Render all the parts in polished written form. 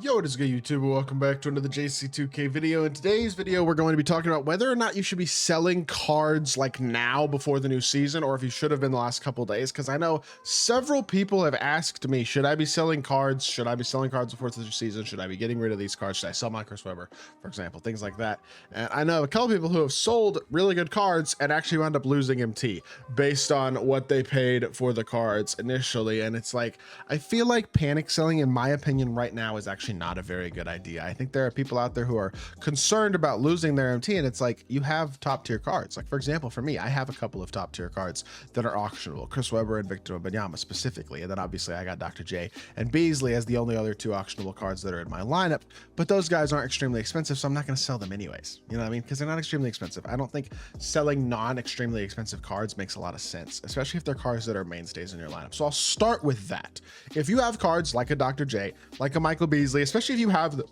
Yo, what is good, YouTube? Welcome back to another JC2K video. In today's video, we're going to be talking about whether or not you should be selling cards like now before the new season, or if you should have been the last couple days. Because I know several people have asked me, should I be selling cards? Should I be selling cards before the new season? Should I be getting rid of these cards? Should I sell my Chris Webber, for example? Things like that. And I know a couple people who have sold really good cards and actually wound up losing MT based on what they paid for the cards initially. And it's like, I feel like panic selling, in my opinion, right now is actually not a very good idea. I think there are people out there who are concerned about losing their MT, and it's like, you have top tier cards. Like, for example, for me, I have a couple of top tier cards that are auctionable, Chris Webber and Victor Wembanyama specifically. And then obviously I got Dr. J and Beasley as the only other two auctionable cards that are in my lineup, but those guys aren't extremely expensive, so I'm not going to sell them anyways. You know what I mean? Because they're not extremely expensive. I don't think selling non-extremely expensive cards makes a lot of sense, especially if they're cards that are mainstays in your lineup. So I'll start with that. If you have cards like a Dr. J, like a Michael Beasley, especially if you have the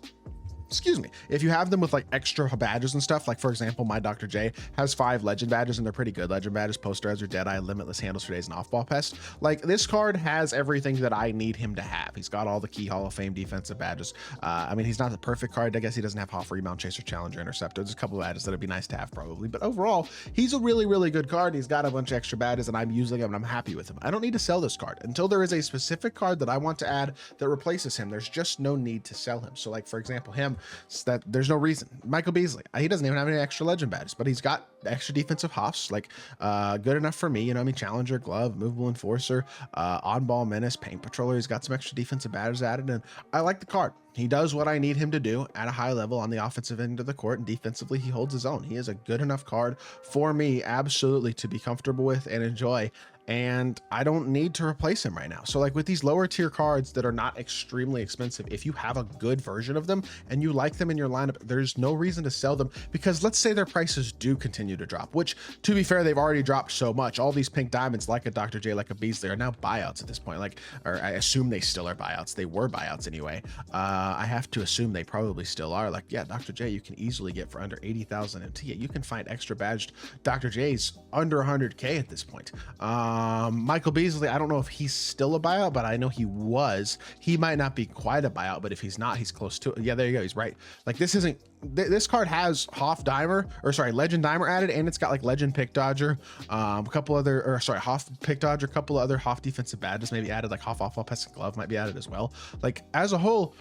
if you have them with like extra badges and stuff, like for example, my Dr. J has 5 legend badges and they're pretty good legend badges: Posterizer, Deadeye, Limitless, Handles for Days, and Off-Ball Pest. Like, this card has everything that I need him to have. He's got all the key Hall of Fame defensive badges. I mean, he's not the perfect card. I guess he doesn't have Hoff, Rebound, Chaser, Challenger, Interceptor. There's a couple of badges that would be nice to have probably, but overall, he's a really, really good card. He's got a bunch of extra badges and I'm using him and I'm happy with him. I don't need to sell this card until there is a specific card that I want to add that replaces him. There's just no need to sell him. So like, for example, him, that there's no reason. Michael Beasley, he doesn't even have any extra legend badges, but he's got extra defensive Hoffs, like good enough for me. You know what I mean? Challenger, Glove, Movable Enforcer, On-Ball Menace, Paint Patroller. He's got some extra defensive badges added, and I like the card. He does what I need him to do at a high level on the offensive end of the court, and defensively he holds his own. He is a good enough card for me absolutely to be comfortable with and enjoy, and I don't need to replace him right now. So like, with these lower tier cards that are not extremely expensive, if you have a good version of them and you like them in your lineup, there's no reason to sell them, because let's say their prices do continue to drop, which, to be fair, they've already dropped so much. All these pink diamonds, like a Dr. J, like a Beasley, are now buyouts at this point. Like, or I assume they still are buyouts. They were buyouts anyway. I have to assume they probably still are. Like, yeah, Dr. J you can easily get for under 80,000 MT. You can find extra badged Dr. J's under 100K at this point. Michael Beasley, I don't know if he's still a buyout, but I know he was. He might not be quite a buyout, but if he's not, he's close to it. Yeah, there you go. He's right. Like, this isn't, this card has Hoff Dimer, or sorry, Legend Dimer added, and it's got like Legend Pick Dodger, a couple other, or sorry, Hoff Pick Dodger, a couple other Hoff defensive badges maybe added, like Hoff Off-Ball Pest and Glove might be added as well. Like, as a whole,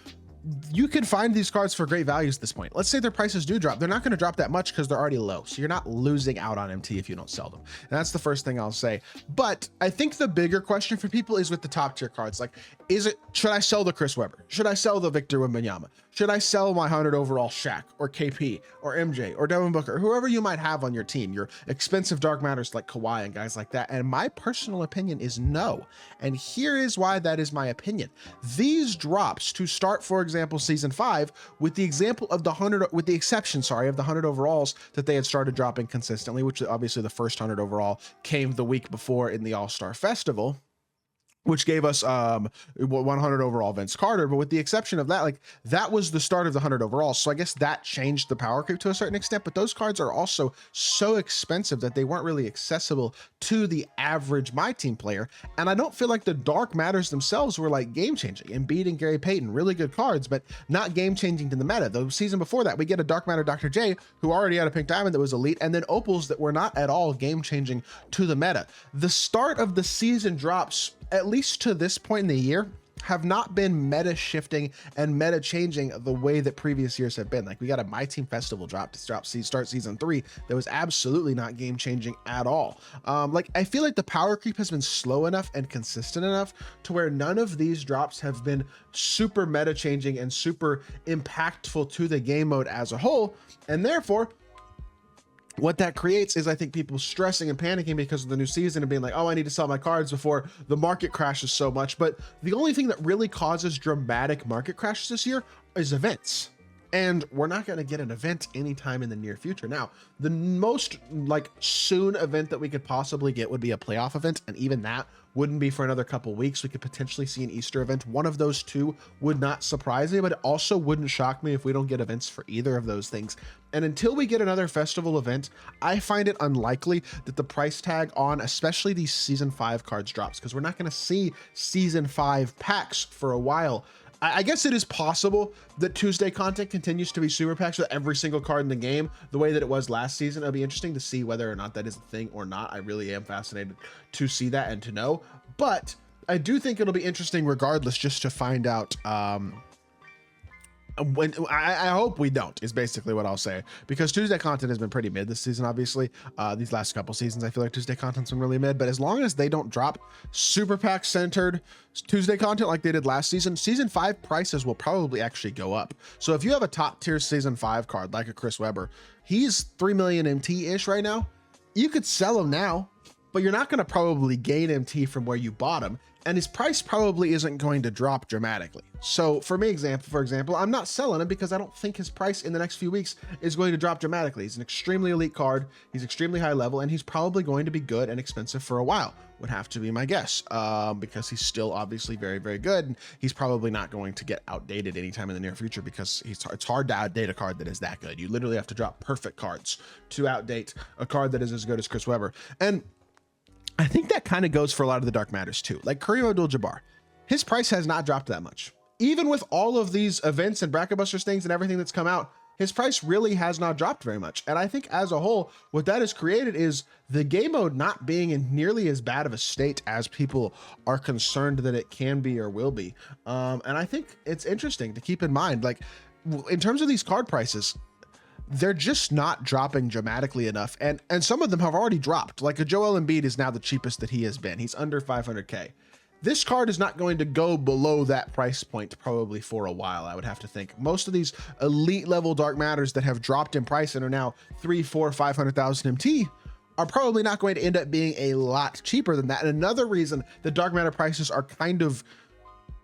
you can find these cards for great values at this point. Let's say their prices do drop. They're not going to drop that much because they're already low. So you're not losing out on MT if you don't sell them. And that's the first thing I'll say. But I think the bigger question for people is with the top tier cards. Like, should I sell the Chris Webber? Should I sell the Victor Wembanyama? Should I sell my 100 overall Shaq or KP or MJ or Devin Booker, whoever you might have on your team, your expensive dark matters like Kawhi and guys like that? And my personal opinion is no. And here is why that is my opinion. These drops to start, for example, season 5, with the example of the 100, with the exception, sorry, of the 100 overalls that they had started dropping consistently, which obviously the first 100 overall came the week before in the All-Star Festival, which gave us 100 overall Vince Carter. But with the exception of that, like, that was the start of the 100 overall. So I guess that changed the power creep to a certain extent, but those cards are also so expensive that they weren't really accessible to the average My Team player. And I don't feel like the dark matters themselves were like game changing. Embiid and Gary Payton, really good cards, but not game changing to the meta. The season before that, we get a dark matter Dr. J who already had a pink diamond that was elite, and then opals that were not at all game changing to the meta. The start of the season drops, at least to this point in the year, have not been meta shifting and meta changing the way that previous years have been. Like, we got a My Team Festival drop to start season 3 that was absolutely not game changing at all. Like, I feel like the power creep has been slow enough and consistent enough to where none of these drops have been super meta changing and super impactful to the game mode as a whole. And therefore, what that creates is, I think, people stressing and panicking because of the new season and being like, oh, I need to sell my cards before the market crashes so much. But the only thing that really causes dramatic market crashes this year is events. And we're not going to get an event anytime in the near future. Now, the most like soon event that we could possibly get would be a playoff event. And even that wouldn't be for another couple weeks. We could potentially see an Easter event. One of those two would not surprise me, but it also wouldn't shock me if we don't get events for either of those things. And until we get another festival event, I find it unlikely that the price tag on especially these season 5 cards drops, because we're not going to see season 5 packs for a while. I guess it is possible that Tuesday content continues to be super packs with every single card in the game the way that it was last season. It'll be interesting to see whether or not that is a thing or not. I really am fascinated to see that and to know, but I do think it'll be interesting regardless, just to find out when I hope we don't, is basically what I'll say, because Tuesday content has been pretty mid this season. Obviously these last couple seasons I feel like Tuesday content's been really mid, but as long as they don't drop super pack centered Tuesday content like they did last season, season 5 prices will probably actually go up. So if you have a top tier season 5 card like a Chris Webber, he's 3 million MT ish right now, you could sell him now, but you're not going to probably gain MT from where you bought him, and his price probably isn't going to drop dramatically. So for me, for example, I'm not selling him because I don't think his price in the next few weeks is going to drop dramatically. He's an extremely elite card, he's extremely high level, and he's probably going to be good and expensive for a while, would have to be my guess, because he's still obviously very, very good, and he's probably not going to get outdated anytime in the near future, because it's hard to outdate a card that is that good. You literally have to drop perfect cards to outdate a card that is as good as Chris Webber. And I think that kind of goes for a lot of the Dark Matters too. Like Kareem Abdul-Jabbar, his price has not dropped that much. Even with all of these events and Bracket Busters things and everything that's come out, his price really has not dropped very much. And I think as a whole, what that has created is the game mode not being in nearly as bad of a state as people are concerned that it can be or will be. And I think it's interesting to keep in mind, like in terms of these card prices, they're just not dropping dramatically enough. And some of them have already dropped. Like a Joel Embiid is now the cheapest that he has been. He's under 500K. This card is not going to go below that price point probably for a while, I would have to think. Most of these elite level Dark Matters that have dropped in price and are now 3, 4, 500,000 MT are probably not going to end up being a lot cheaper than that. And another reason the Dark Matter prices are kind of,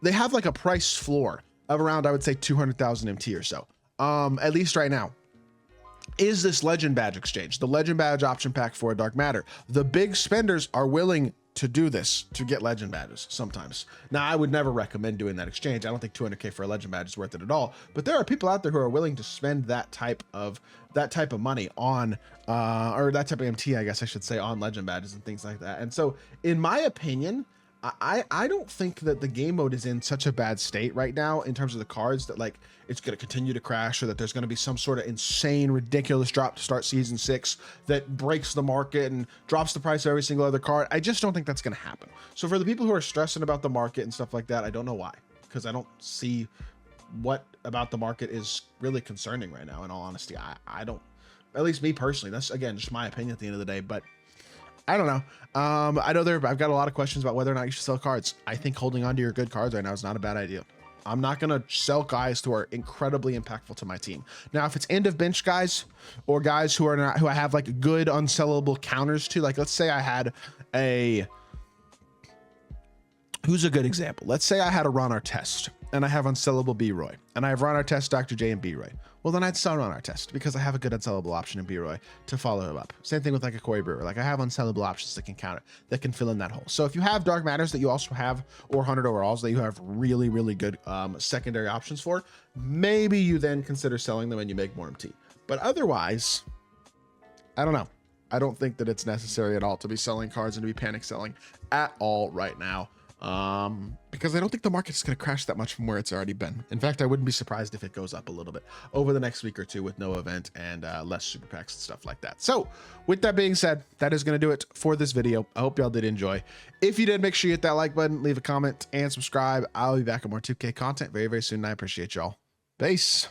they have like a price floor of around, I would say 200,000 MT or so, at least right now, is this Legend Badge exchange, the Legend Badge option pack for a Dark Matter. The big spenders are willing to do this to get Legend Badges sometimes. Now, I would never recommend doing that exchange. I don't think 200K for a Legend Badge is worth it at all, but there are people out there who are willing to spend that type of money on, or that type of MT, I guess I should say, on Legend Badges and things like that. And so in my opinion, I don't think that the game mode is in such a bad state right now in terms of the cards that like it's going to continue to crash, or that there's going to be some sort of insane, ridiculous drop to start season 6 that breaks the market and drops the price of every single other card. I just don't think that's going to happen. So for the people who are stressing about the market and stuff like that, I don't know why, because I don't see what about the market is really concerning right now. In all honesty, I don't, at least me personally, that's again just my opinion at the end of the day, but I don't know. I know I've got a lot of questions about whether or not you should sell cards. I think holding on to your good cards right now is not a bad idea. I'm not going to sell guys who are incredibly impactful to my team. Now, if it's end of bench guys or guys who are not, who I have like good unsellable counters to, like let's say I had who's a good example? Let's say I had a Ron Artest and I have unsellable B-Roy, and I have Ron Artest, Dr. J, and B-Roy. Well, then I'd sell Ron Artest because I have a good unsellable option in B-Roy to follow him up. Same thing with like a Corey Brewer. Like I have unsellable options that can counter, that can fill in that hole. So if you have Dark Matters that you also have, or 100 overalls that you have really, really good secondary options for, maybe you then consider selling them and you make more MT. But otherwise, I don't know. I don't think that it's necessary at all to be selling cards and to be panic selling at all right now. Because I don't think the market's going to crash that much from where it's already been. In fact, I wouldn't be surprised if it goes up a little bit over the next week or two with no event and less super packs and stuff like that. So with that being said, that is going to do it for this video. I hope y'all did enjoy. If you did, make sure you hit that like button, leave a comment, and subscribe. I'll be back with more 2K content very, very soon, and I appreciate y'all. Peace.